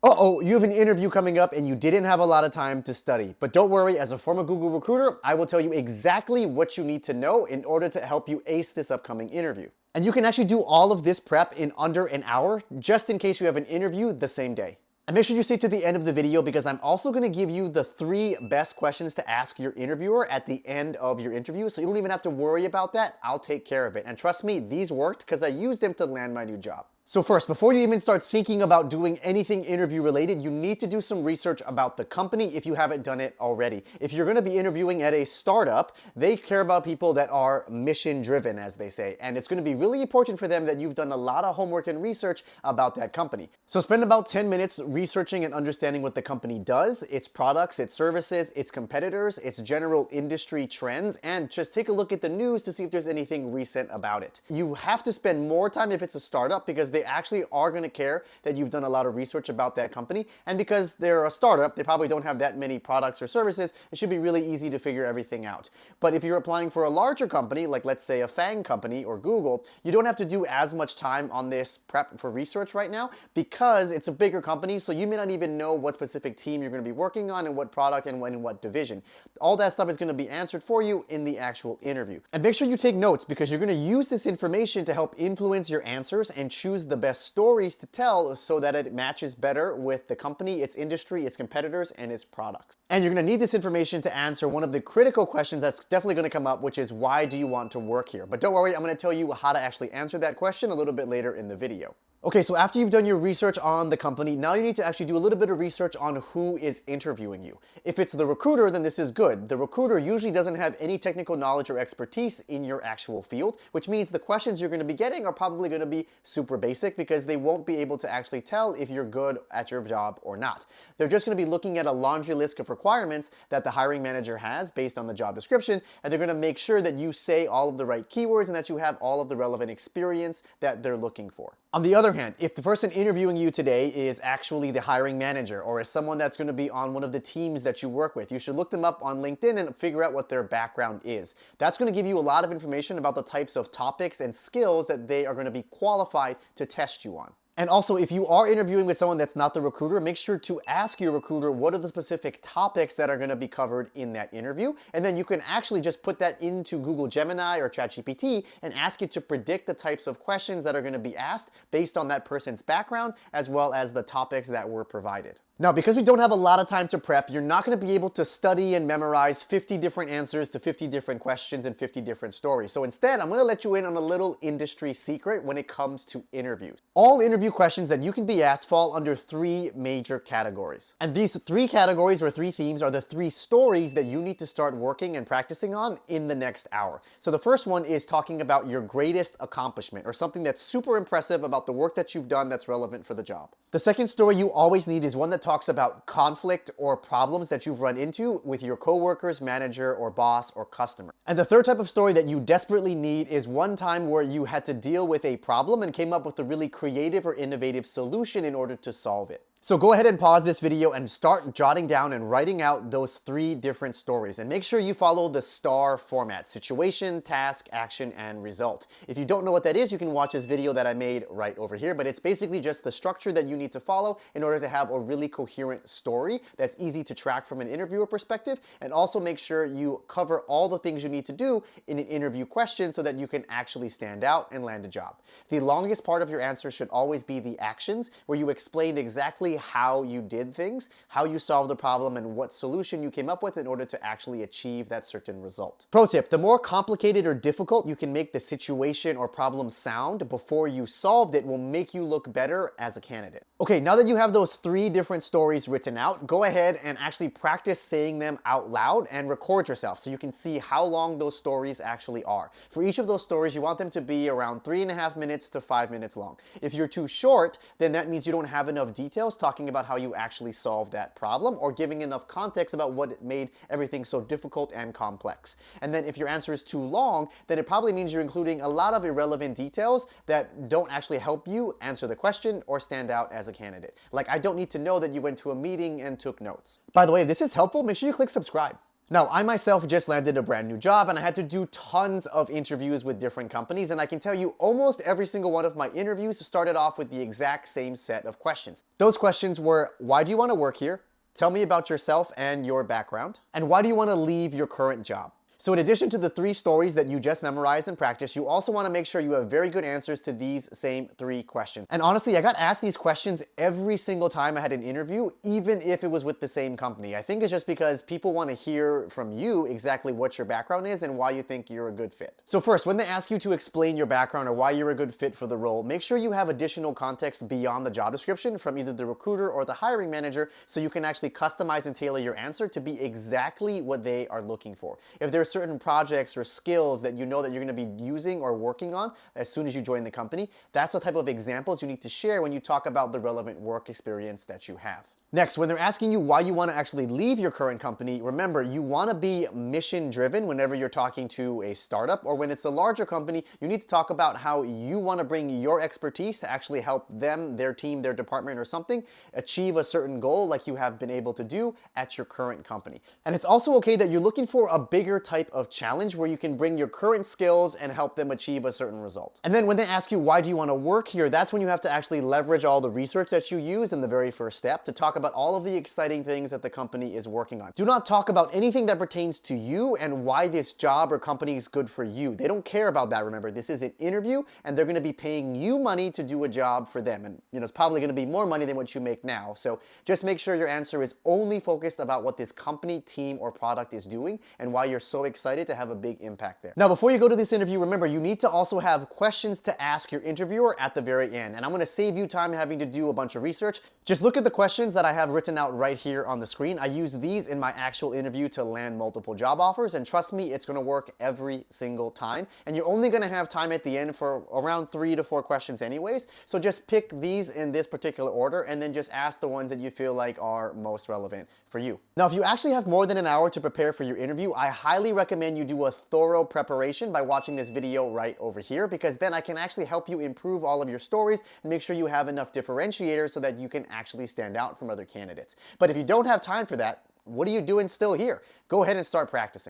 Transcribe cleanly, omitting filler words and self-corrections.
Uh-oh, you have an interview coming up and you didn't have a lot of time to study. But don't worry, as a former Google recruiter, I will tell you exactly what you need to know in order to help you ace this upcoming interview. And you can actually do all of this prep in under an hour, just in case you have an interview the same day. And make sure you stay to the end of the video because I'm also gonna give you the 3 best questions to ask your interviewer at the end of your interview, so you don't even have to worry about that. I'll take care of it. And trust me, these worked because I used them to land my new job. So first, before you even start thinking about doing anything interview related, you need to do some research about the company if you haven't done it already. If you're gonna be interviewing at a startup, they care about people that are mission driven, as they say, and it's gonna be really important for them that you've done a lot of homework and research about that company. So spend about 10 minutes researching and understanding what the company does, its products, its services, its competitors, its general industry trends, and just take a look at the news to see if there's anything recent about it. You have to spend more time if it's a startup because they actually are going to care that you've done a lot of research about that company, and because they're a startup, they probably don't have that many products or services. It should be really easy to figure everything out. But if you're applying for a larger company, like let's say a FANG company or Google, you don't have to do as much time on this prep for research right now because it's a bigger company, so you may not even know what specific team you're going to be working on and what product and when in what division. All that stuff is going to be answered for you in the actual interview. And make sure you take notes because you're going to use this information to help influence your answers and choose the best stories to tell so that it matches better with the company, its industry, its competitors, and its products. And you're going to need this information to answer one of the critical questions that's definitely going to come up, which is why do you want to work here? But don't worry, I'm going to tell you how to actually answer that question a little bit later in the video. Okay, so after you've done your research on the company, now you need to actually do a little bit of research on who is interviewing you. If it's the recruiter, then this is good. The recruiter usually doesn't have any technical knowledge or expertise in your actual field, which means the questions you're going to be getting are probably going to be super basic because they won't be able to actually tell if you're good at your job or not. They're just going to be looking at a laundry list of requirements that the hiring manager has based on the job description, and they're going to make sure that you say all of the right keywords and that you have all of the relevant experience that they're looking for. On the other hand, if the person interviewing you today is actually the hiring manager or is someone that's going to be on one of the teams that you work with, you should look them up on LinkedIn and figure out what their background is. That's going to give you a lot of information about the types of topics and skills that they are going to be qualified to test you on. And also, if you are interviewing with someone that's not the recruiter, make sure to ask your recruiter what are the specific topics that are going to be covered in that interview. And then you can actually just put that into Google Gemini or ChatGPT and ask it to predict the types of questions that are going to be asked based on that person's background, as well as the topics that were provided. Now, because we don't have a lot of time to prep, you're not going to be able to study and memorize 50 different answers to 50 different questions and 50 different stories. So instead, I'm going to let you in on a little industry secret when it comes to interviews. All interview questions that you can be asked fall under 3 major categories. And these 3 categories or 3 themes are the 3 stories that you need to start working and practicing on in the next hour. So the first one is talking about your greatest accomplishment or something that's super impressive about the work that you've done that's relevant for the job. The second story you always need is one that talks about conflict or problems that you've run into with your coworkers, manager, or boss, or customer. And the third type of story that you desperately need is one time where you had to deal with a problem and came up with a really creative or innovative solution in order to solve it. So go ahead and pause this video and start jotting down and writing out those 3 different stories. And make sure you follow the STAR format: situation, task, action, and result. If you don't know what that is, you can watch this video that I made right over here, but it's basically just the structure that you need to follow in order to have a really coherent story that's easy to track from an interviewer perspective, and also make sure you cover all the things you need to do in an interview question so that you can actually stand out and land a job. The longest part of your answer should always be the actions, where you explained exactly how you did things, how you solved the problem, and what solution you came up with in order to actually achieve that certain result. Pro tip: the more complicated or difficult you can make the situation or problem sound before you solved it will make you look better as a candidate. Okay, now that you have those 3 different stories written out, go ahead and actually practice saying them out loud and record yourself so you can see how long those stories actually are. For each of those stories, you want them to be around 3.5 minutes to 5 minutes long. If you're too short, then that means you don't have enough details talking about how you actually solved that problem or giving enough context about what made everything so difficult and complex. And then if your answer is too long, then it probably means you're including a lot of irrelevant details that don't actually help you answer the question or stand out as a candidate. Like, I don't need to know that you went to a meeting and took notes. By the way, if this is helpful, make sure you click subscribe. Now, I myself just landed a brand new job and I had to do tons of interviews with different companies, and I can tell you almost every single one of my interviews started off with the exact same set of questions. Those questions were, why do you want to work here? Tell me about yourself and your background. And why do you want to leave your current job? So in addition to the 3 stories that you just memorized and practiced, you also want to make sure you have very good answers to these same 3 questions. And honestly, I got asked these questions every single time I had an interview, even if it was with the same company. I think it's just because people want to hear from you exactly what your background is and why you think you're a good fit. So first, when they ask you to explain your background or why you're a good fit for the role, make sure you have additional context beyond the job description from either the recruiter or the hiring manager, so you can actually customize and tailor your answer to be exactly what they are looking for. If there's certain projects or skills that you know that you're going to be using or working on as soon as you join the company, that's the type of examples you need to share when you talk about the relevant work experience that you have. Next, when they're asking you why you want to actually leave your current company, remember, you want to be mission driven whenever you're talking to a startup, or when it's a larger company, you need to talk about how you want to bring your expertise to actually help them, their team, their department or something achieve a certain goal like you have been able to do at your current company. And it's also okay that you're looking for a bigger type of challenge where you can bring your current skills and help them achieve a certain result. And then when they ask you why do you want to work here, that's when you have to actually leverage all the research that you use in the very first step to talk about all of the exciting things that the company is working on. Do not talk about anything that pertains to you and why this job or company is good for you. They don't care about that, remember. This is an interview and they're going to be paying you money to do a job for them. And it's probably going to be more money than what you make now. So just make sure your answer is only focused about what this company, team, or product is doing and why you're so excited to have a big impact there. Now, before you go to this interview, remember, you need to also have questions to ask your interviewer at the very end. And I'm going to save you time having to do a bunch of research. Just look at the questions that I have written out right here on the screen. I use these in my actual interview to land multiple job offers, and trust me, it's going to work every single time. And you're only going to have time at the end for around 3 to 4 questions anyways. So just pick these in this particular order and then just ask the ones that you feel like are most relevant for you. Now, if you actually have more than an hour to prepare for your interview, I highly recommend you do a thorough preparation by watching this video right over here, because then I can actually help you improve all of your stories and make sure you have enough differentiators so that you can actually stand out from other candidates. But if you don't have time for that, what are you doing still here? Go ahead and start practicing.